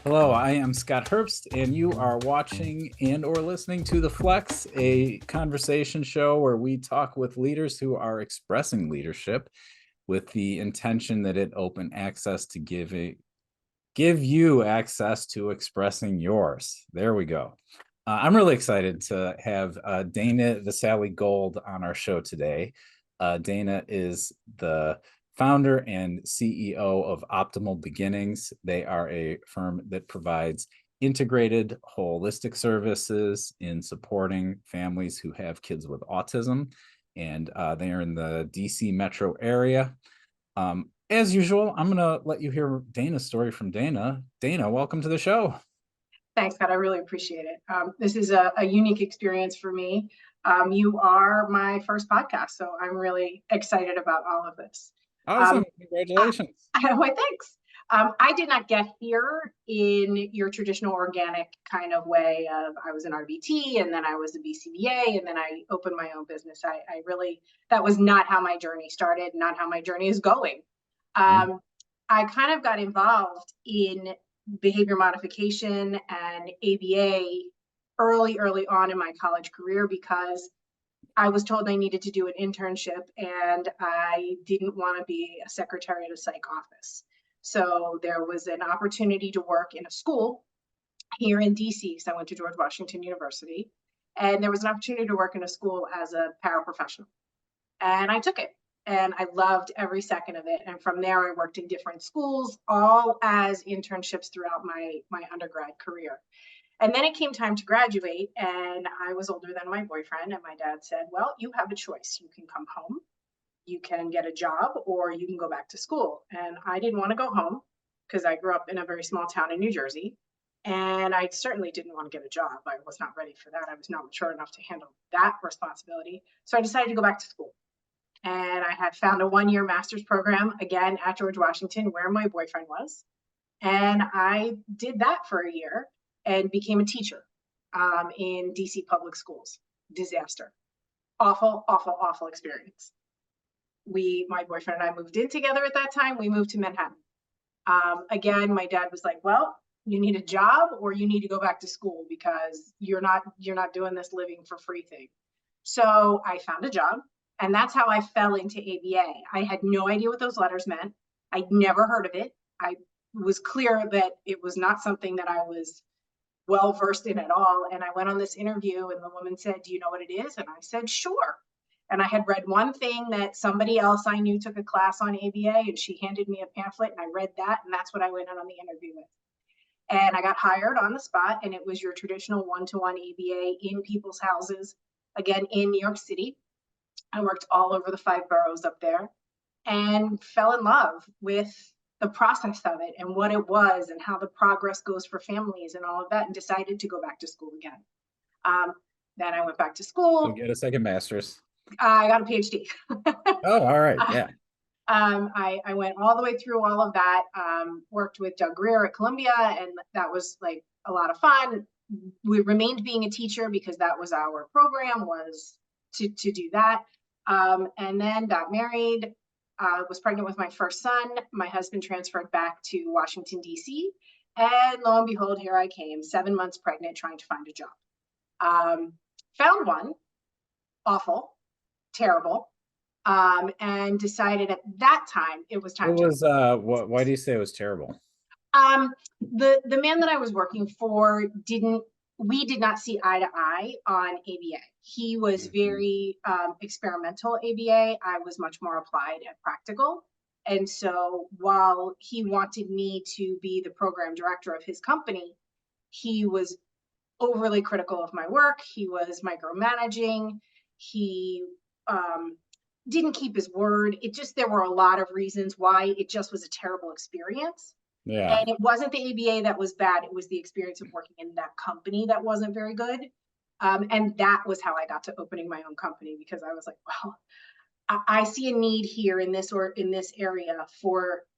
Hello, I am Scott Herbst, and you are watching and or listening to The Flex, a conversation show where we talk with leaders who are expressing leadership with the intention that it open access to give you access to expressing yours. There we go. I'm really excited to have Dana Visalli-Gold on our show today. Dana is the founder and CEO of Optimal Beginnings. They are a firm that provides integrated, holistic services in supporting families who have kids with autism, and they are in the DC metro area. As usual, I'm going to let you hear Dana's story from Dana. Dana, welcome to the show. Thanks, Scott. I really appreciate it. This is a unique experience for me. You are my first podcast, so I'm really excited about all of this. Awesome. Congratulations. Why, thanks. I did not get here in your traditional organic kind of way of I was an RBT and then I was a BCBA and then I opened my own business. I really, that was not how my journey started, not how my journey is going. I kind of got involved in behavior modification and ABA early on in my college career because I was told I needed to do an internship and I didn't want to be a secretary at a psych office. So there was an opportunity to work in a school here in DC because I went to George Washington University, and there was an opportunity to work in a school as a paraprofessional. And I took it. And I loved every second of it. And from there, I worked in different schools, all as internships throughout my undergrad career. And then it came time to graduate, and I was older than my boyfriend. And my dad said, well, you have a choice. You can come home, you can get a job, or you can go back to school. And I didn't want to go home because I grew up in a very small town in New Jersey. And I certainly didn't want to get a job. I was not ready for that. I was not mature enough to handle that responsibility. So I decided to go back to school. And I had found a one-year master's program, again, at George Washington, where my boyfriend was. And I did that for a year and became a teacher in DC public schools. Disaster. Awful, awful, awful experience. My boyfriend and I moved in together at that time. We moved to Manhattan. Again, my dad was like, well, you need a job or you need to go back to school because you're not doing this living for free thing. So I found a job. And that's how I fell into ABA. I had no idea what those letters meant. I'd never heard of it. I was clear that it was not something that I was well versed in at all. And I went on this interview and the woman said, do you know what it is? And I said, sure. And I had read one thing that somebody else I knew took a class on ABA and she handed me a pamphlet and I read that. And that's what I went on the interview with. And I got hired on the spot, and it was your traditional one-to-one ABA in people's houses, again, in New York City. I worked all over the 5 boroughs up there and fell in love with the process of it and what it was and how the progress goes for families and all of that, and decided to go back to school again. Then I went back to school. You get a second master's. I got a PhD. Oh, all right. Yeah. I went all the way through all of that, worked with Doug Greer at Columbia, and that was like a lot of fun. We remained being a teacher because that was our program, was to do that. And then got married, was pregnant with my first son. My husband transferred back to Washington, D.C. And lo and behold, here I came, 7 months pregnant, trying to find a job. Found one, awful, terrible, and decided at that time it was time why do you say it was terrible? The man that I was working for we did not see eye to eye on ABA. He was very experimental ABA. I was much more applied and practical. And so while he wanted me to be the program director of his company, he was overly critical of my work. He was micromanaging. He didn't keep his word. There were a lot of reasons why it just was a terrible experience. Yeah. And it wasn't the ABA that was bad. It was the experience of working in that company that wasn't very good. And that was how I got to opening my own company, because I was like, well, I see a need here in this area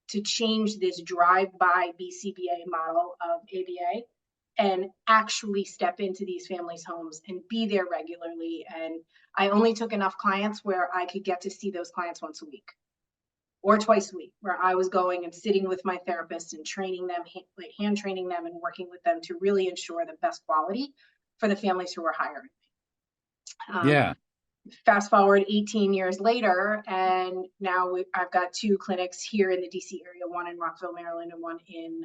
to change this drive-by BCBA model of ABA and actually step into these families' homes and be there regularly. And I only took enough clients where I could get to see those clients once a week. or twice a week, where I was going and sitting with my therapist and training them, like hand training them and working with them to really ensure the best quality for the families who were hiring. Yeah. Fast forward 18 years later, and now I've got 2 clinics here in the DC area, one in Rockville, Maryland, and one in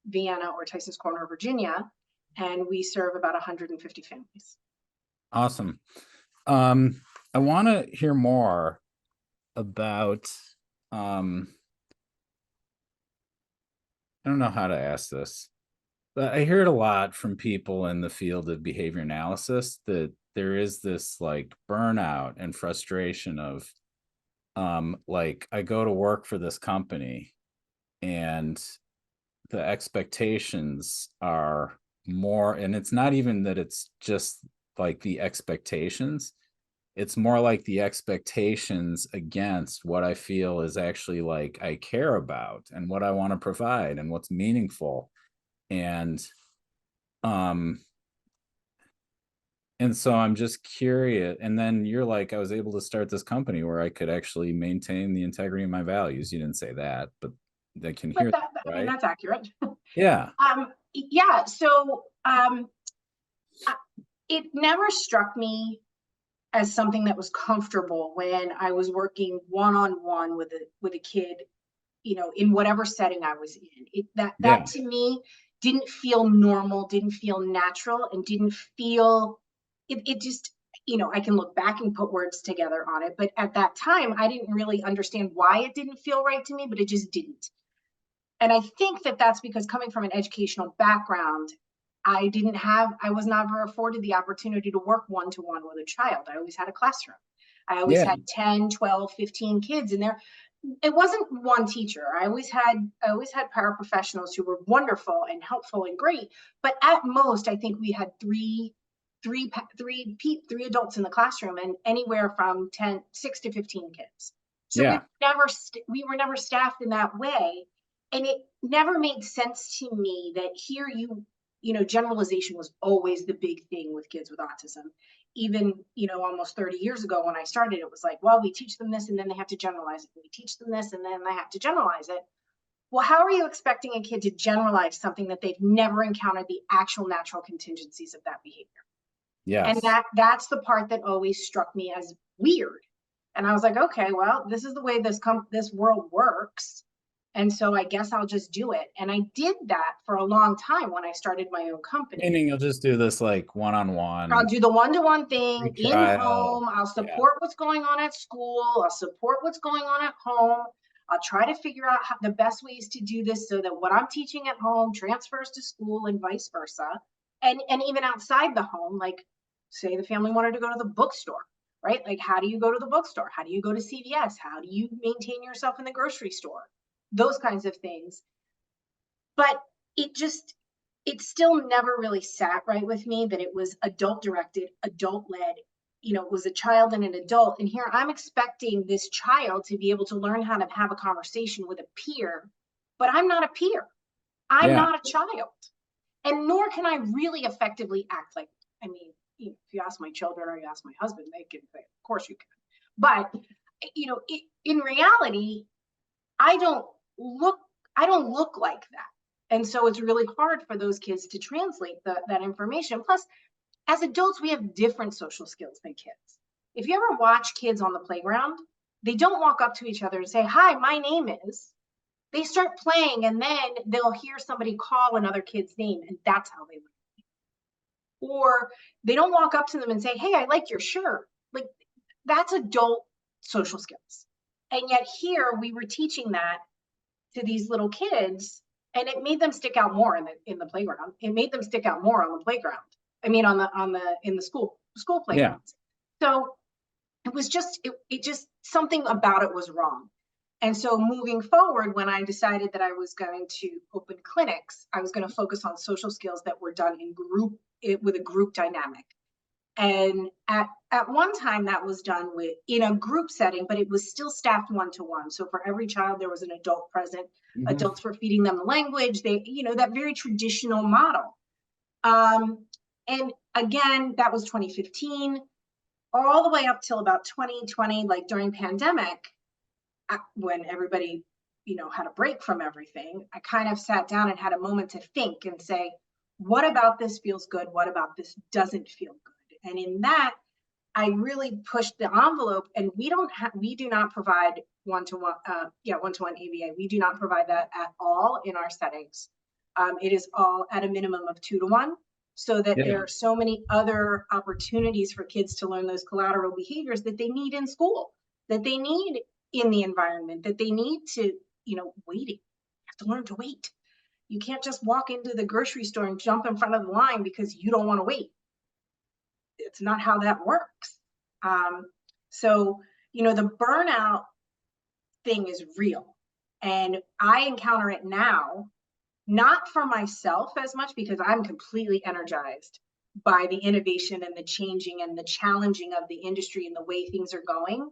Vienna or Tyson's Corner, Virginia. And we serve about 150 families. Awesome. I want to hear more about, I don't know how to ask this, but I hear it a lot from people in the field of behavior analysis that there is this like burnout and frustration of, like, I go to work for this company and the expectations are more, and it's not even that it's just like the expectations, it's more like the expectations against what I feel is actually like I care about and what I want to provide and what's meaningful. And um and so I'm just curious. And then you're like, I was able to start this company where I could actually maintain the integrity of my values. You didn't say that, but they can But hear that, that, I mean, right? that's accurate. Yeah. Yeah, so it never struck me as something that was comfortable when I was working one-on-one with a kid, in whatever setting I was in. That Yeah. to me didn't feel normal, didn't feel natural, and didn't feel it just, I can look back and put words together on it, but at that time I didn't really understand why it didn't feel right to me, but it just didn't. And I think that that's because coming from an educational background, I was never afforded the opportunity to work one-to-one with a child. I always had a classroom. I always Yeah. had 10, 12, 15 kids in there. It wasn't one teacher. I always had paraprofessionals who were wonderful and helpful and great. But at most, I think we had three adults in the classroom and anywhere from 6 to 15 kids. So Yeah. we were never staffed in that way. And it never made sense to me that here generalization was always the big thing with kids with autism. Even, almost 30 years ago when I started, it was like, well, we teach them this and then they have to generalize it. We teach them this and then they have to generalize it. Well, how are you expecting a kid to generalize something that they've never encountered the actual natural contingencies of that behavior? And Yes. that's the part that always struck me as weird. And I was like, okay, well, this is the way this world works. And so I guess I'll just do it. And I did that for a long time when I started my own company. Meaning you'll just do this like I'll one-on-one do the one-to-one thing free in trial. home. I'll Yeah. support what's going on at school. I'll support what's going on at home. I'll try to figure out the best ways to do this so that what I'm teaching at home transfers to school and vice versa. And even outside the home, like say the family wanted to go to the bookstore, right? Like how do you go to the bookstore? How do you go to CVS? How do you maintain yourself in the grocery store? Those kinds of things. But it still never really sat right with me that it was adult directed, adult led. It was a child and an adult. And here I'm expecting this child to be able to learn how to have a conversation with a peer, but I'm not a peer. I'm Yeah. not a child. And nor can I really effectively act like, I mean, if you ask my children or you ask my husband, they can say, of course you can. But, in reality, I don't look I don't look like that. And so it's really hard for those kids to translate that information. Plus, as adults, we have different social skills than kids. If you ever watch kids on the playground, they don't walk up to each other and say, "Hi, my name is." They start playing and then they'll hear somebody call another kid's name and that's how they learn. Or they don't walk up to them and say, "Hey, I like your shirt." Like that's adult social skills. And yet here we were teaching that to these little kids, and it made them stick out more in the playground. It made them stick out more on the playground. I mean, in the school Yeah. playgrounds. So it was just something about it was wrong. And so moving forward, when I decided that I was going to open clinics, I was going to focus on social skills that were done with a group dynamic. And at one time that was done in a group setting, but it was still staffed one-to-one. So for every child, there was an adult present. Mhm. Adults were feeding them the language. That very traditional model. And again, that was 2015, all the way up till about 2020, like during pandemic. when everybody, had a break from everything, I kind of sat down and had a moment to think and say, what about this feels good? What about this doesn't feel good? And in that, I really pushed the envelope, and we do not provide one-to-one, one-to-one ABA. We do not provide that at all in our settings. It is all at a minimum of 2-to-1, so that Yeah. there are so many other opportunities for kids to learn those collateral behaviors that they need in school, that they need in the environment, that they need to, waiting. You have to learn to wait. You can't just walk into the grocery store and jump in front of the line because you don't want to wait. It's not how that works. So, the burnout thing is real. And I encounter it now, not for myself as much, because I'm completely energized by the innovation and the changing and the challenging of the industry and the way things are going.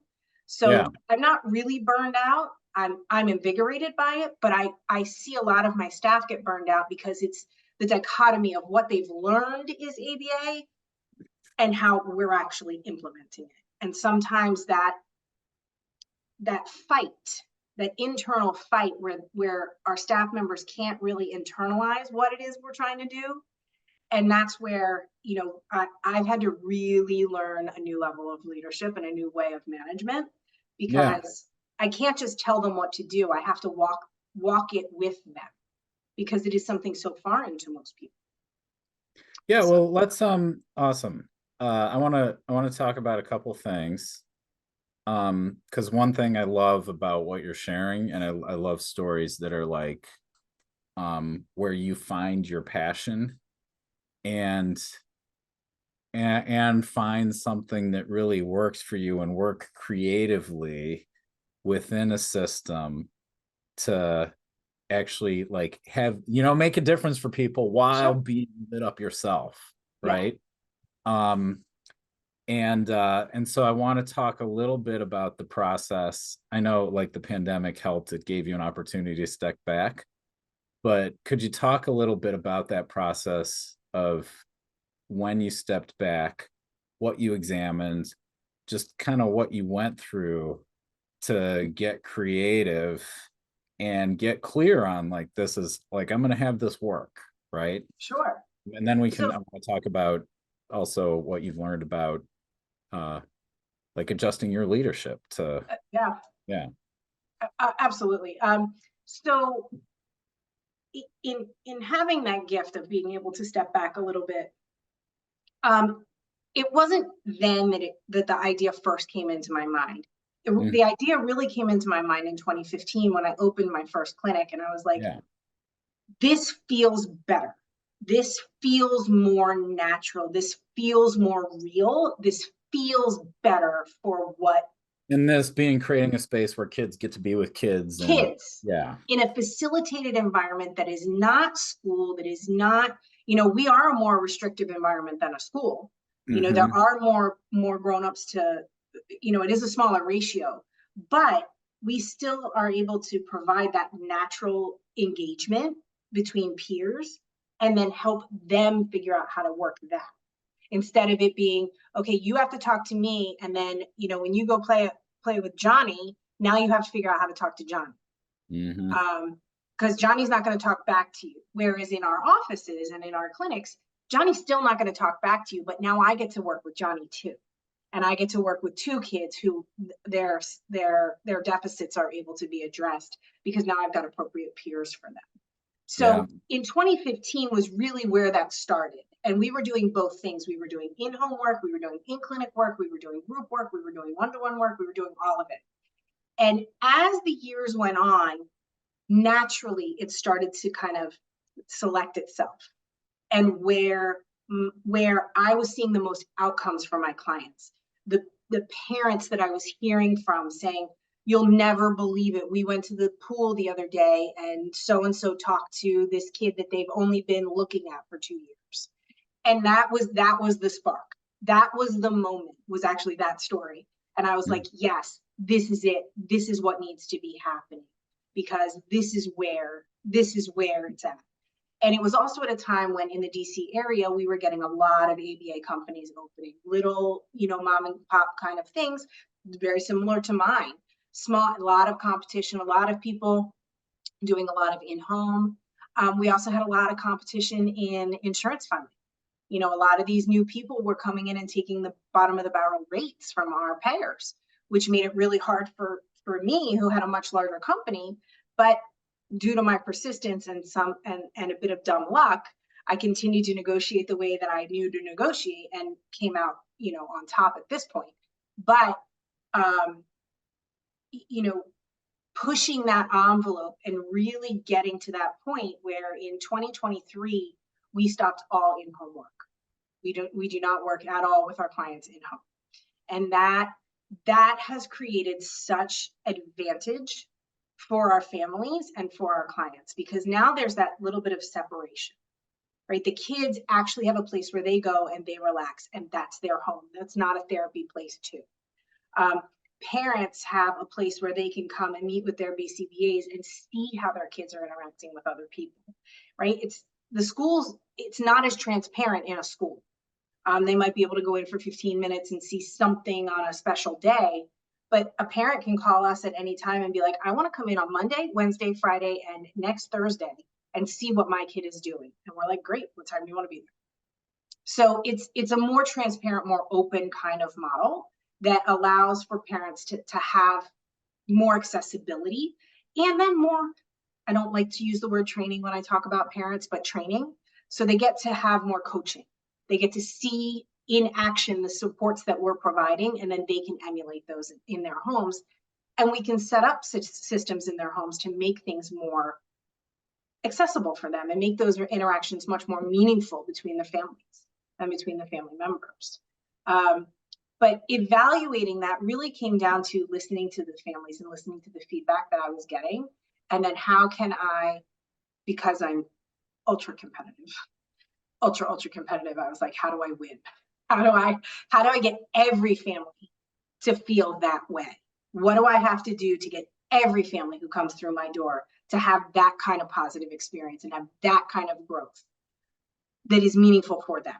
So Yeah. I'm not really burned out. I'm invigorated by it, but I see a lot of my staff get burned out because it's the dichotomy of what they've learned is ABA and how we're actually implementing it. And sometimes that fight, that internal fight where our staff members can't really internalize what it is we're trying to do. And that's where, I've had to really learn a new level of leadership and a new way of management, because I can't just tell them what to do. I have to walk it with them, because it is something so foreign to most people. Yeah, well, let's awesome. I want to talk about a couple things. Because one thing I love about what you're sharing, and I love stories that are like where you find your passion and find something that really works for you and work creatively within a system to actually like have, make a difference for people while being lit up yourself, right? And so I want to talk a little bit about the process. I know like the pandemic helped, it gave you an opportunity to step back, but could you talk a little bit about that process of when you stepped back, what you examined, just kind of what you went through to get creative and get clear on like, this is like, I'm going to have this work, right? Sure. And then I So, want to talk about also what you've learned about like adjusting your leadership to yeah, absolutely. So in having that gift of being able to step back a little bit, it wasn't then that the idea first came into my mind. The idea really came into my mind in 2015 when I opened my first clinic, and I was like, this feels better. This feels more natural. This feels more real. This feels better for what. And this being creating a space where kids get to be with kids. In a facilitated environment that is not school, that is not, we are a more restrictive environment than a school. There are more grown-ups to, it is a smaller ratio, but we still are able to provide that natural engagement between peers and then help them figure out how to work that, instead of it being, okay, you have to talk to me, and then when you go play with Johnny, now you have to figure out how to talk to Johnny, because Johnny's not going to talk back to you. Whereas in our offices and in our clinics, Johnny's still not going to talk back to you, but now I get to work with Johnny too. And I get to work with two kids who their deficits are able to be addressed, because now I've got appropriate peers for them. So in 2015 was really where that started. And we were doing both things. We were doing in-home work, we were doing in-clinic work, we were doing group work, we were doing one-to-one work, we were doing all of it. And as the years went on, naturally, it started to kind of select itself. And where I was seeing the most outcomes for my clients, the parents that I was hearing from saying, you'll never believe it, we went to the pool the other day and so talked to this kid that they've only been looking at for 2 years. And that was the spark. That was the moment, was actually that story. And I was like, yes, this is it. This is what needs to be happening, because this is where it's at. And it was also at a time when in the DC area, we were getting a lot of ABA companies opening, little, mom and pop kind of things, very similar to mine. a lot of competition, a lot of people doing a lot of in-home. We also had a lot of competition in insurance funding. A lot of these new people were coming in and taking the bottom of the barrel rates from our payers, which made it really hard for me, who had a much larger company. But due to my persistence and a bit of dumb luck, I continued to negotiate the way that I knew to negotiate and came out, on top at this point. But, pushing that envelope and really getting to that point where in 2023, we stopped all in-home work. We do not work at all with our clients in-home. And that has created such advantage for our families and for our clients, because now there's that little bit of separation, right? The kids actually have a place where they go and they relax, and that's their home. That's not a therapy place too. Parents have a place where they can come and meet with their BCBAs and see how their kids are interacting with other people, right? The schools, it's not as transparent in a school. They might be able to go in for 15 minutes and see something on a special day, but a parent can call us at any time and be like, I want to come in on Monday, Wednesday, Friday, and next Thursday and see what my kid is doing. And we're like, great, what time do you want to be there? So it's a more transparent, more open kind of model that allows for parents to have more accessibility, and then more, I don't like to use the word training when I talk about parents, but training. So they get to have more coaching. They get to see in action the supports that we're providing, and then they can emulate those in their homes. And we can set up systems in their homes to make things more accessible for them and make those interactions much more meaningful between the families and between the family members. But evaluating that really came down to listening to the families and listening to the feedback that I was getting. And then how can I, because I'm ultra competitive, I was like, how do I win? How do I get every family to feel that way? What do I have to do to get every family who comes through my door to have that kind of positive experience and have that kind of growth that is meaningful for them?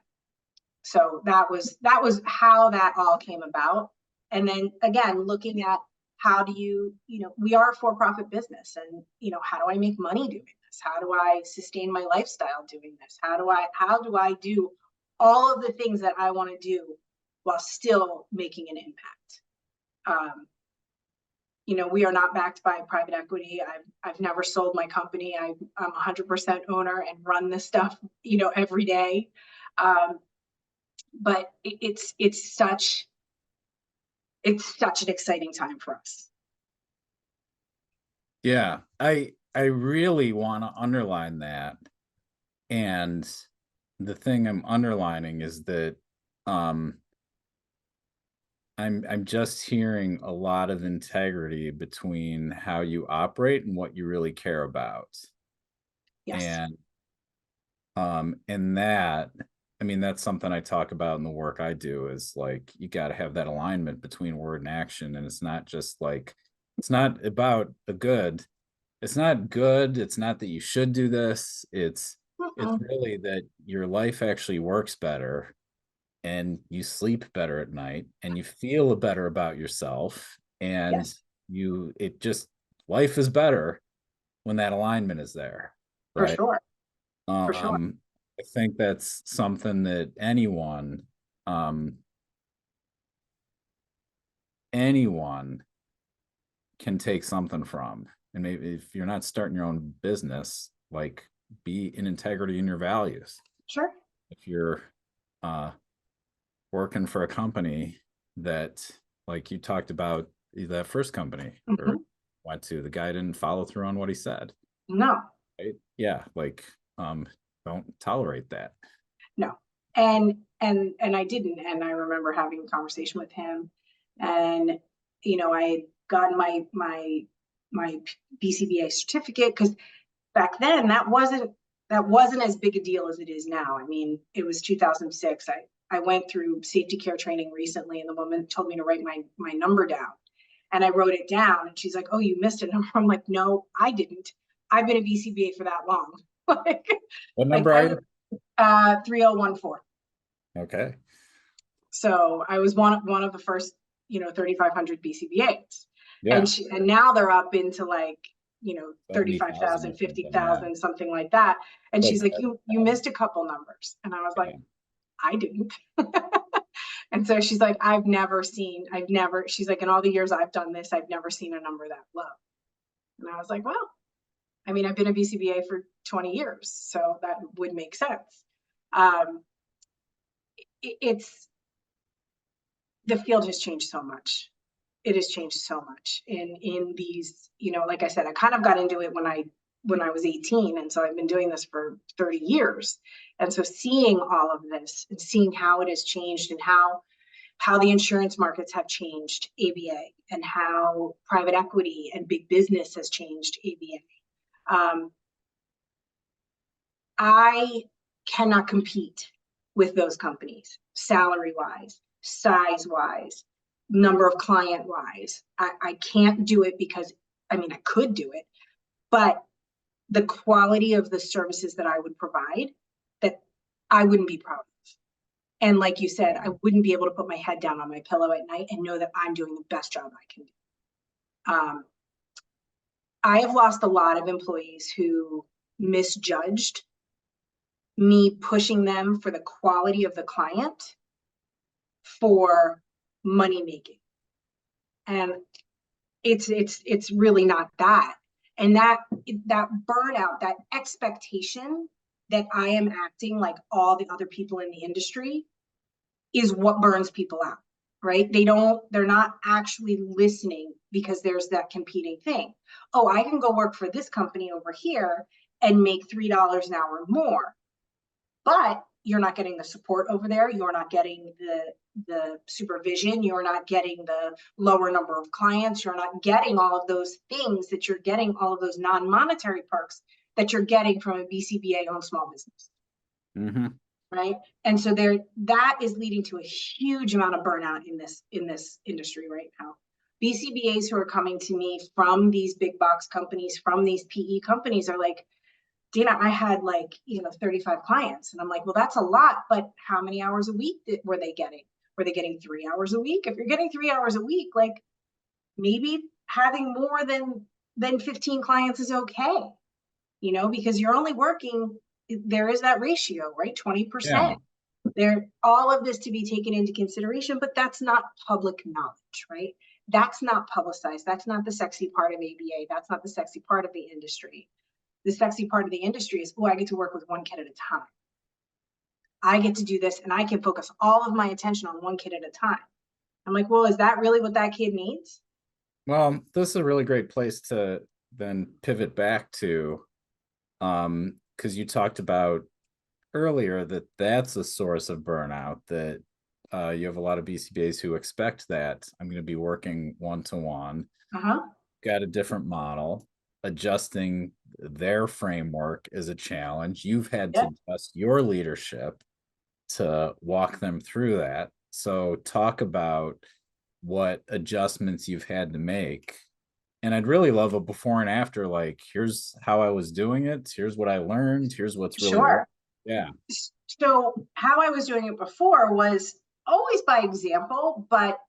So that was how that all came about. And then again, looking at how do you, we are a for-profit business, and, how do I make money doing this? How do I sustain my lifestyle doing this? How do I do all of the things that I want to do while still making an impact? We are not backed by private equity. I've never sold my company. I'm 100% owner and run this stuff, every day. But it's such an exciting time for us. Yeah, I really want to underline that. And the thing I'm underlining is that I'm just hearing a lot of integrity between how you operate and what you really care about. Yes. And that, I mean, that's something I talk about in the work I do, is like, you got to have that alignment between word and action. And it's not just like, it's not about the good. It's not good. It's not that you should do this. It's really that your life actually works better, and you sleep better at night, and you feel better about yourself. And yes. Life is better when that alignment is there. For Right. sure. For sure. I think that's something that anyone can take something from. And maybe if you're not starting your own business, like, be in integrity in your values. Sure. If you're working for a company that, like you talked about, that first company or went to, the guy didn't follow through on what he said. No. Right? Yeah, like, don't tolerate that. No. And I didn't. And I remember having a conversation with him, and I had gotten my BCBA certificate, because back then that wasn't as big a deal as it is now. I mean, it was 2006. I went through safety care training recently, and the woman told me to write my number down, and I wrote it down, and she's like, "Oh, you missed it." And I'm like, "No, I didn't. I've been a BCBA for that long." What number are you? 3014. Okay. So I was one of the first, 3,500 BCBAs. Yeah. And now they're up into like, 70,000 35,000, or something. Yeah. 50,000, something like that. And she's Like like, you missed a couple numbers. And I was like, yeah. I didn't. And so she's like, she's like, in all the years I've done this, I've never seen a number that low. And I was like, well, I mean, I've been a BCBA for 20 years, so that would make sense. Um, it's the field has changed so much. It has changed so much in these, like I said, I kind of got into it when I was 18, and so I've been doing this for 30 years. And so seeing all of this and seeing how it has changed and how the insurance markets have changed ABA, and how private equity and big business has changed ABA. I cannot compete with those companies, salary wise, size wise, number of client wise. I can't do it because, I mean, I could do it, but the quality of the services that I would provide, that I wouldn't be proud of. And like you said, I wouldn't be able to put my head down on my pillow at night and know that I'm doing the best job I can do. I have lost a lot of employees who misjudged me pushing them for the quality of the client for money making. And it's really not that. And that burnout, that expectation that I am acting like all the other people in the industry is what burns people out, right? They're not actually listening because there's that competing thing. Oh, I can go work for this company over here and make $3 an hour more, but you're not getting the support over there. You're not getting the supervision. You're not getting the lower number of clients. You're not getting all of those things that you're getting, all of those non-monetary perks that you're getting from a BCBA owned small business. Mm-hmm. Right. And so that is leading to a huge amount of burnout in this industry right now. BCBAs who are coming to me from these big box companies, from these PE companies, are like, Dina, I had 35 clients. And I'm like, well, that's a lot, but how many hours a week were they getting? Were they getting 3 hours a week? If you're getting 3 hours a week, like maybe having more than 15 clients is okay, because you're only working, there is that ratio, right? 20%. There, all of this to be taken into consideration, but that's not public knowledge, right? That's not publicized. That's not the sexy part of ABA. That's not the sexy part of the industry. The sexy part of the industry is, oh, I get to work with one kid at a time. I get to do this and I can focus all of my attention on one kid at a time. I'm like, well, is that really what that kid needs? Well, this is a really great place to then pivot back to, because you talked about earlier that that's a source of burnout, that you have a lot of BCBAs who expect that I'm going to be working one-to-one, got a different model. Adjusting their framework is a challenge. You've had to adjust your leadership to walk them through that. So talk about what adjustments you've had to make. And I'd really love a before and after, like, here's how I was doing it. Here's what I learned. Here's what's really Sure. Yeah. So how I was doing it before was always by example, but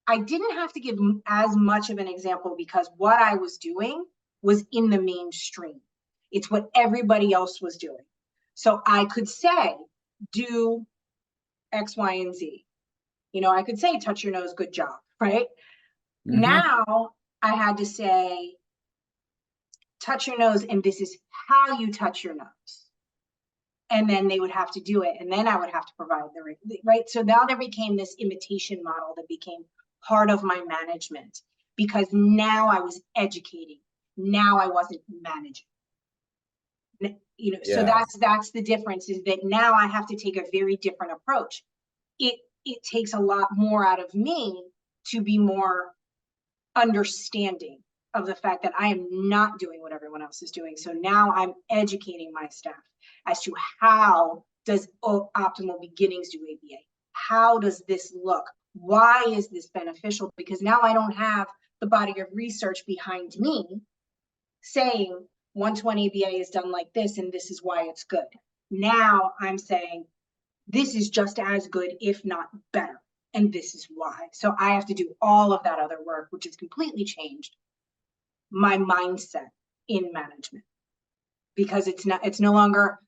I didn't have to give as much of an example because what I was doing was in the mainstream. It's what everybody else was doing. So I could say, do X, Y, and Z. I could say, touch your nose, good job, right? Mm-hmm. Now I had to say, touch your nose, and this is how you touch your nose. And then they would have to do it. And then I would have to provide the right. So now there became this imitation model that became part of my management, because now I was educating. Now I wasn't managing. So that's the difference, is that now I have to take a very different approach. It takes a lot more out of me to be more understanding of the fact that I am not doing what everyone else is doing. So now I'm educating my staff as to how does optimal beginnings do ABA? How does this look? Why is this beneficial? Because now I don't have the body of research behind me saying 120 ABA is done like this and this is why it's good. Now I'm saying this is just as good, if not better. and this is why. So I have to do all of that other work, which has completely changed my mindset in management, because it's no longer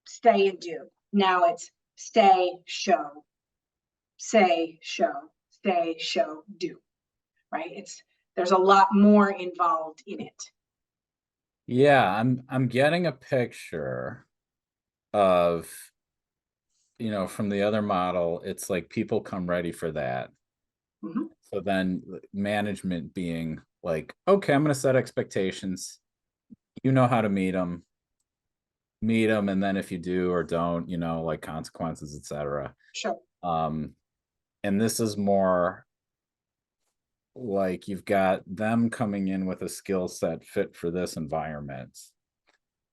stay and do. Now it's stay, show, say, show, stay, show, do, right? There's a lot more involved in it. Yeah, I'm getting a picture of, from the other model, it's like people come ready for that. Mm-hmm. So then management being like, okay, I'm going to set expectations. You know how to meet them. And then if you do or don't, like consequences, etc. Sure. And this is more like you've got them coming in with a skill set fit for this environment,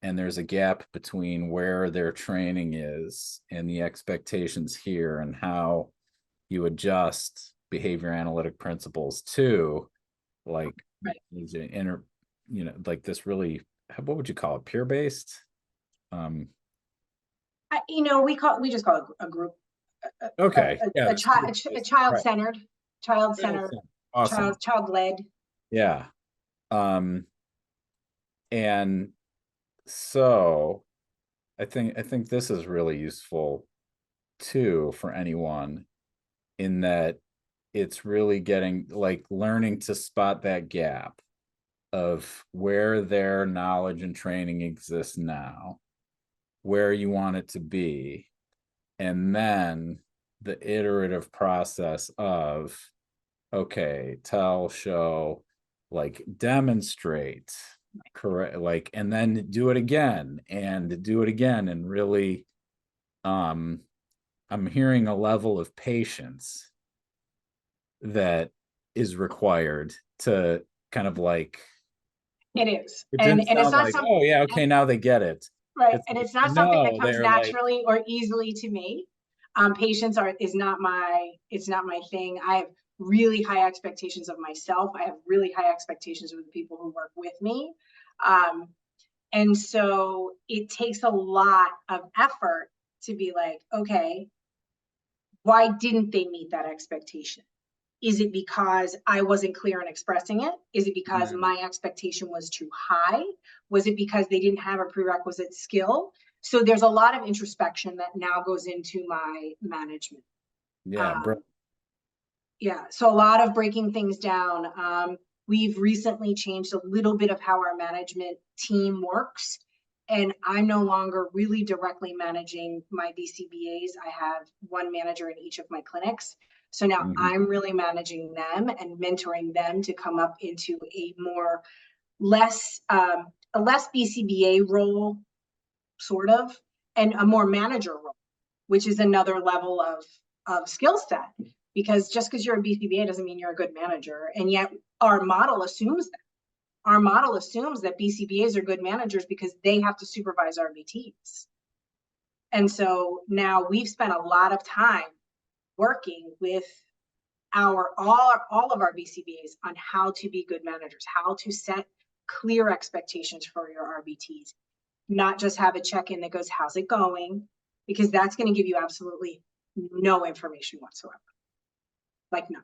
and there's a gap between where their training is and the expectations here, and how you adjust behavior analytic principles to, like, Right. like this really, what would you call it, peer based? We just call it a group, Okay, yeah, a child centered, awesome, child led. yeah. And so I think this is really useful too for anyone, in that it's really getting, like, learning to spot that gap of where their knowledge and training exists now, where you want it to be, and then the iterative process of, okay, tell, show, like demonstrate, correct, like, and then do it again and do it again, and really, I'm hearing a level of patience that is required to kind of like, It is. it And didn't it's sound not like, something, oh yeah, okay, now they get it. right. It's And like, it's not something that no, comes they're like, naturally or easily to me. Patience is not it's not my thing. I have really high expectations of myself. I have really high expectations of the people who work with me. And so it takes a lot of effort to be like, okay, why didn't they meet that expectation? Is it because I wasn't clear in expressing it? Is it because my expectation was too high? Was it because they didn't have a prerequisite skill? So there's a lot of introspection that now goes into my management. yeah, bro. Yeah, so a lot of breaking things down. We've recently changed a little bit of how our management team works, and I'm no longer really directly managing my BCBAs. I have one manager in each of my clinics. So now I'm really managing them and mentoring them to come up into a less BCBA role, sort of, and a more manager role, which is another level of skill set. Because just because you're a BCBA doesn't mean you're a good manager. And yet our model assumes that. Our model assumes that BCBAs are good managers because they have to supervise RBTs. And so now we've spent a lot of time working with all of our BCBAs on how to be good managers, how to set clear expectations for your RBTs, not just have a check-in that goes, how's it going? Because that's going to give you absolutely no information whatsoever. Like, no,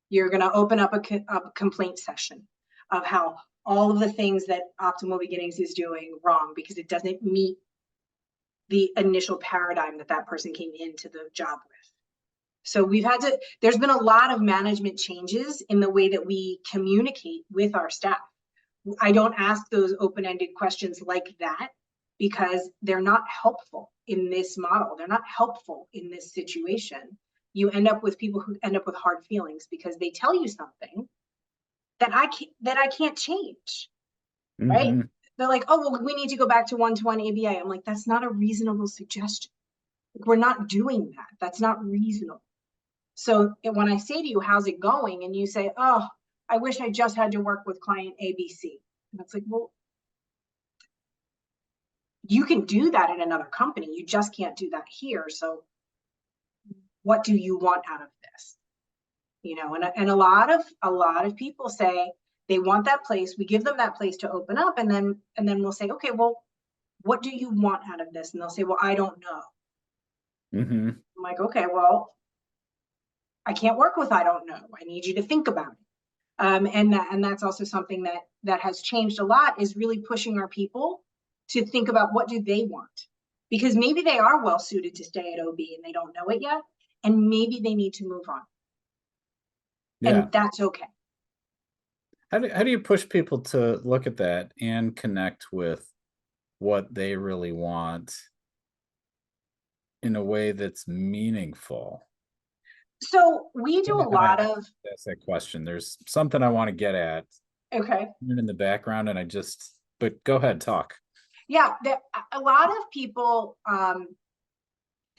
you're going to open up a complaint session of how all of the things that Optimal Beginnings is doing wrong because it doesn't meet the initial paradigm that person came into the job with. So there's been a lot of management changes in the way that we communicate with our staff. I don't ask those open-ended questions like that because they're not helpful in this model. They're not helpful in this situation. You end up with people who end up with hard feelings because they tell you something that I can't change, right? They're like, oh, well, we need to go back to one-to-one ABA. I'm like, that's not a reasonable suggestion. We're not doing that. That's not reasonable. So when I say to you, how's it going? And you say, oh, I wish I just had to work with client ABC. And it's like, well, you can do that in another company. You just can't do that here. So what do you want out of this? And a lot of people say they want that place. We give them that place to open up, and then we'll say, okay, well, what do you want out of this? And they'll say, well, I don't know. I'm like, okay, well, I can't work with I don't know. I need you to think about it. And that's also something that has changed a lot, is really pushing our people to think about what do they want, because maybe they are well suited to stay at OB and they don't know it yet, and maybe they need to move on, Yeah. and that's okay. How do you push people to look at that and connect with what they really want in a way that's meaningful? So we do a And I lot of, That's that question. There's something I want to get at okay, in the background, and but go ahead, talk. yeah, a lot of people,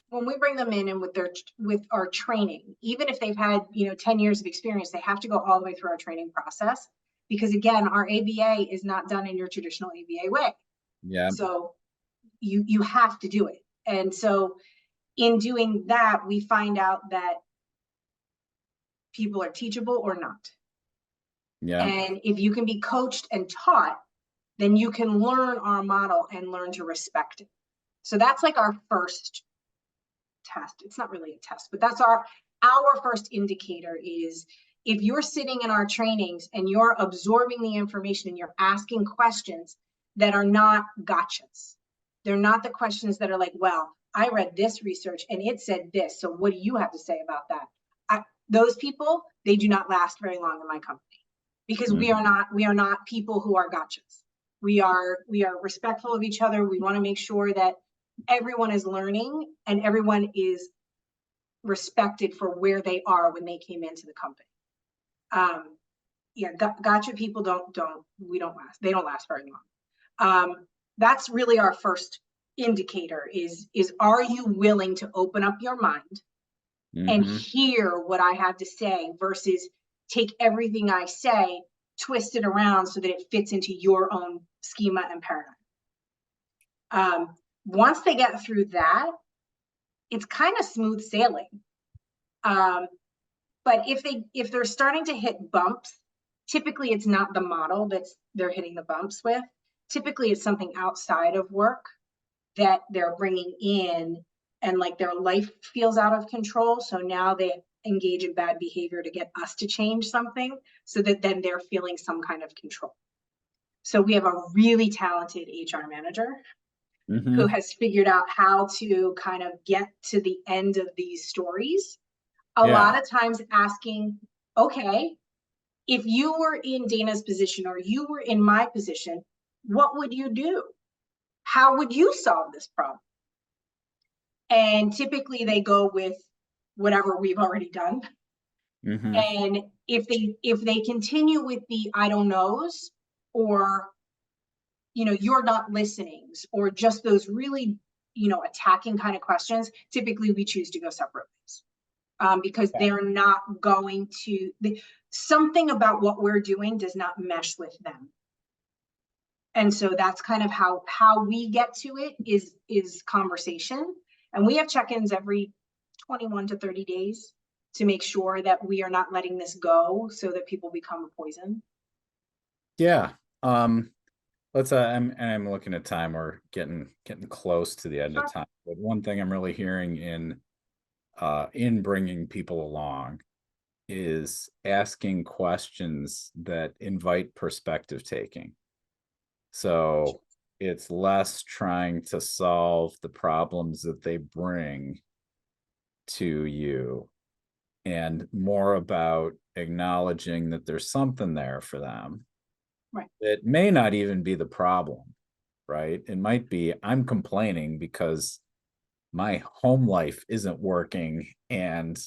when we bring them in and with our training, even if they've had 10 years of experience, they have to go all the way through our training process, because again, our ABA is not done in your traditional ABA way. Yeah. So you have to do it. And so in doing that, we find out that people are teachable or not. Yeah. And if you can be coached and taught, then you can learn our model and learn to respect it. So that's like our first test. It's not really a test, but that's our first indicator, is if you're sitting in our trainings and you're absorbing the information and you're asking questions that are not gotchas. They're not the questions that are like, well, I read this research and it said this, so what do you have to say about that? Those people, they do not last very long in my company, because we are not people who are gotchas. We are respectful of each other. We want to make sure that everyone is learning and everyone is respected for where they are when they came into the company. Gotcha people don't last. They don't last very long. That's really our first indicator, is are you willing to open up your mind and hear what I have to say, versus take everything I say, twist it around so that it fits into your own schema and paradigm. Once they get through that, it's kind of smooth sailing. But if they're starting to hit bumps, typically it's not the model that's they're hitting the bumps with. Typically it's something outside of work that they're bringing in, and like their life feels out of control. So now they engage in bad behavior to get us to change something, so that then they're feeling some kind of control. So we have a really talented HR manager who has figured out how to kind of get to the end of these stories. A lot of times asking, okay, if you were in Dana's position or you were in my position, what would you do? How would you solve this problem? And typically they go with whatever we've already done. And if they continue with the I don't knows, or you're not listenings, or just those really attacking kind of questions, typically we choose to go separate ways. Because they're not going to, something about what we're doing does not mesh with them. And so that's kind of how we get to it, is conversation. And we have check-ins every 21 to 30 days to make sure that we are not letting this go so that people become a poison. Yeah. I'm looking at time. We're getting close to the end of time. But one thing I'm really hearing in bringing people along is asking questions that invite perspective taking. So it's less trying to solve the problems that they bring to you, and more about acknowledging that there's something there for them. Right. It may not even be the problem, right? It might be, I'm complaining because my home life isn't working and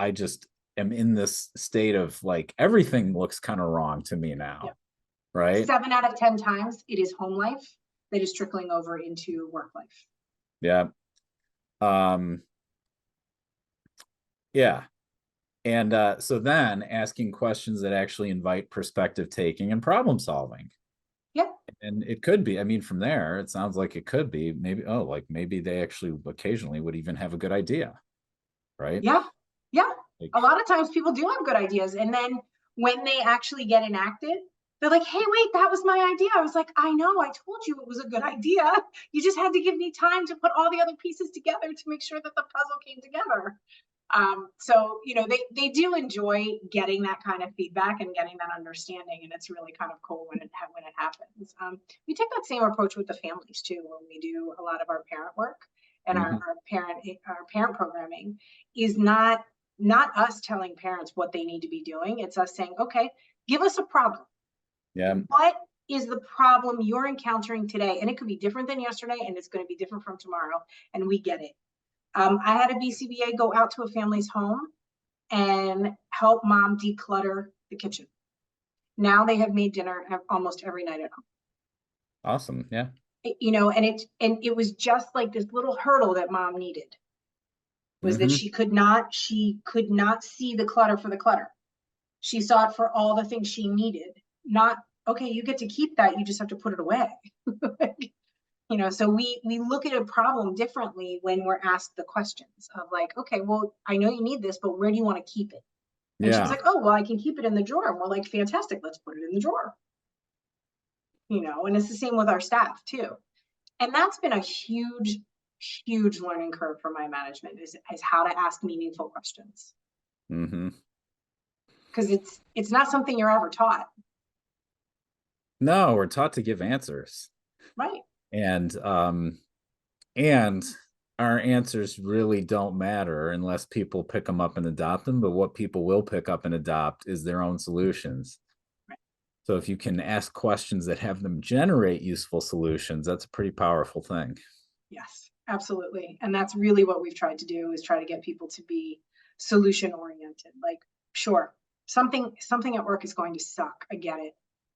I just am in this state of like, everything looks kind of wrong to me now. Yeah. Right. 7 out of 10 times it is home life that is trickling over into work life. Yeah. Yeah. And so then asking questions that actually invite perspective taking and problem solving. Yeah. And it could be, I mean, from there, it sounds like it could be maybe, like maybe they actually occasionally would even have a good idea. Right. Yeah. Yeah. Like, a lot of times people do have good ideas. And then when they actually get enacted, they're like, hey, wait, that was my idea. I was like, I know, I told you it was a good idea. You just had to give me time to put all the other pieces together to make sure that the puzzle came together. So, they do enjoy getting that kind of feedback and getting that understanding. And it's really kind of cool when it happens. We take that same approach with the families too, when we do a lot of our parent work and Mhm. our parent programming is not us telling parents what they need to be doing. It's us saying, okay, give us a problem. Yeah. What is the problem you're encountering today? And it could be different than yesterday, and it's going to be different from tomorrow. And we get it. I had a BCBA go out to a family's home and help mom declutter the kitchen. Now they have made dinner almost every night at home. Awesome. Yeah. And it was just like this little hurdle that mom needed, was that Hmm. she could not see the clutter for the clutter. She saw it for all the things she needed. Not, okay, you get to keep that, you just have to put it away. So we look at a problem differently when we're asked the questions of like, okay, well, I know you need this, but where do you want to keep it? And she was Yeah. like, oh, well, I can keep it in the drawer. And we're like, fantastic, let's put it in the drawer. And it's the same with our staff too. And that's been a huge, huge learning curve for my management is how to ask meaningful questions. Hmm. Because it's not something you're ever taught. No, we're taught to give answers. Right. And and our answers really don't matter unless people pick them up and adopt them. But what people will pick up and adopt is their own solutions. Right. So if you can ask questions that have them generate useful solutions, that's a pretty powerful thing. Yes, absolutely. And that's really what we've tried to do, is try to get people to be solution oriented. Like, sure, something at work is going to suck. I get it.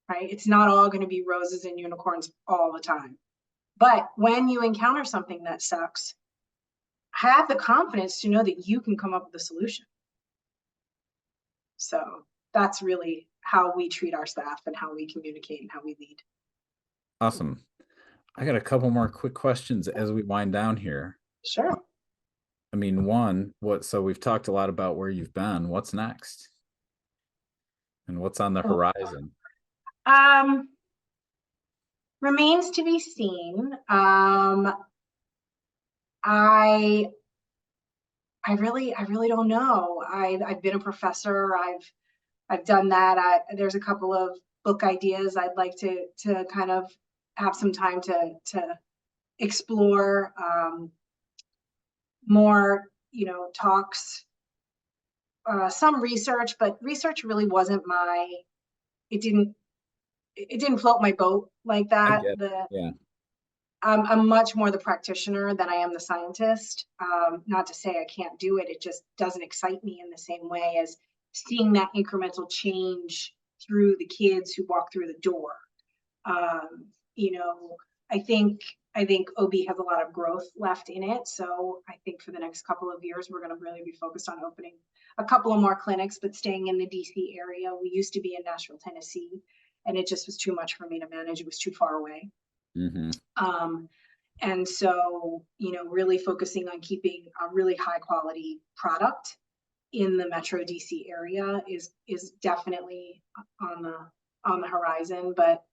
Right. It's not all going to be roses and unicorns all the time. But when you encounter something that sucks, have the confidence to know that you can come up with a solution. So that's really how we treat our staff and how we communicate and how we lead. Awesome. I got a couple more quick questions as we wind down here. Sure. I mean, one, so we've talked a lot about where you've been. What's next? And what's on the horizon? Um, Remains to be seen. I really don't know. I've been a professor. I've done that. There's a couple of book ideas I'd like to kind of have some time to explore. More, talks, some research, but research really wasn't it didn't float my boat like I that. get it. Yeah. I'm much more the practitioner than I am the scientist. Not to say I can't do it. It just doesn't excite me in the same way as seeing that incremental change through the kids who walk through the door. Um, you know, I think OB has a lot of growth left in it. So I think for the next couple of years, we're going to really be focused on opening a couple of more clinics, but staying in the DC area. We used to be in Nashville, Tennessee, and it just was too much for me to manage. It was too far away. Hmm. And so, really focusing on keeping a really high quality product in the Metro DC area is definitely on the horizon. But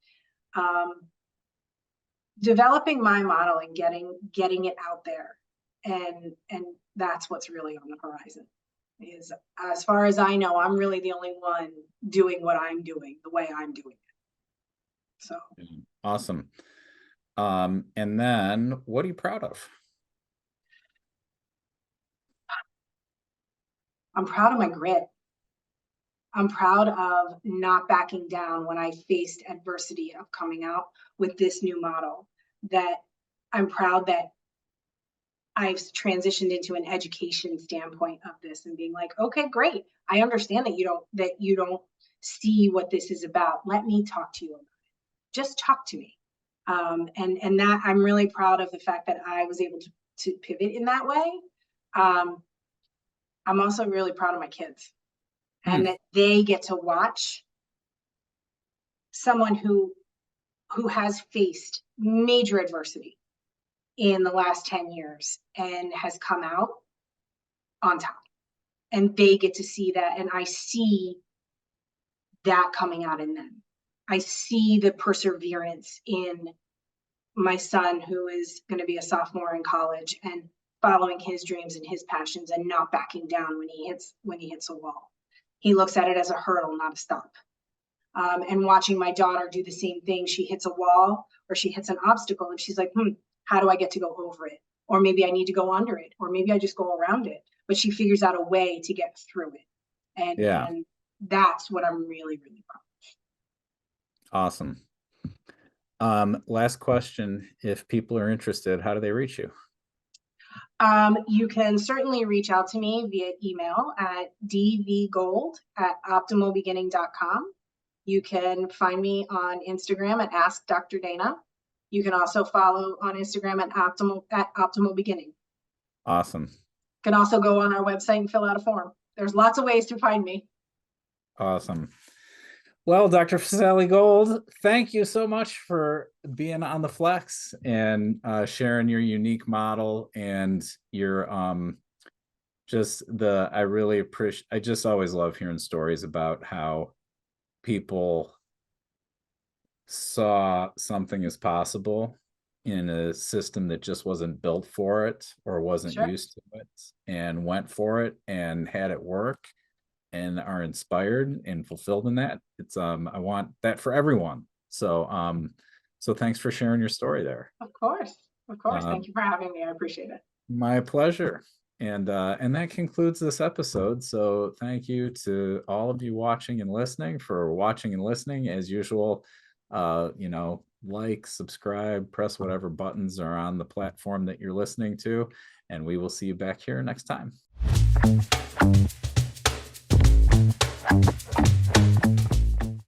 developing my model and getting it out there, and that's what's really on the horizon. Is, as far as I know, I'm really the only one doing what I'm doing the way I'm doing it. So Awesome. And then what are you proud of? I'm proud of my grit. I'm proud of not backing down when I faced adversity of coming out with this new model. That I'm proud that I've transitioned into an education standpoint of this and being like, okay, great. I understand that you don't see what this is about. Let me talk to you about it. Just talk to me. And that I'm really proud of the fact that I was able to pivot in that way. I'm also really proud of my kids, and that they get to watch someone who has faced major adversity in the last 10 years and has come out on top, and they get to see that, and I see that coming out in them. I see the perseverance in my son, who is going to be a sophomore in college, and following his dreams and his passions and not backing down when he hits a wall. He looks at it as a hurdle, not a stop. And watching my daughter do the same thing. She hits a wall or she hits an obstacle and she's like, how do I get to go over it? Or maybe I need to go under it, or maybe I just go around it. But she figures out a way to get through it. And that's what I'm really, really proud of. Awesome. Last question. If people are interested, how do they reach you? You can certainly reach out to me via email at dvgold@optimalbeginning.com. You can find me on Instagram at Ask Dr. Dana. You can also follow on Instagram at Optimal Beginning. Awesome. You can also go on our website and fill out a form. There's lots of ways to find me. Awesome. Well, Dr. Visalli-Gold, thank you so much for being on the Flex and sharing your unique model and your I really appreciate, I just always love hearing stories about how people saw something as possible in a system that just wasn't built for it or wasn't used to it, and went for it and had it work and are inspired and fulfilled in that. It's I want that for everyone. So so thanks for sharing your story there. Of course. Thank you for having me. I appreciate it. My pleasure. And that concludes this episode. So thank you to all of you watching and listening for watching and listening. As usual, like, subscribe, press whatever buttons are on the platform that you're listening to, and we will see you back here next time.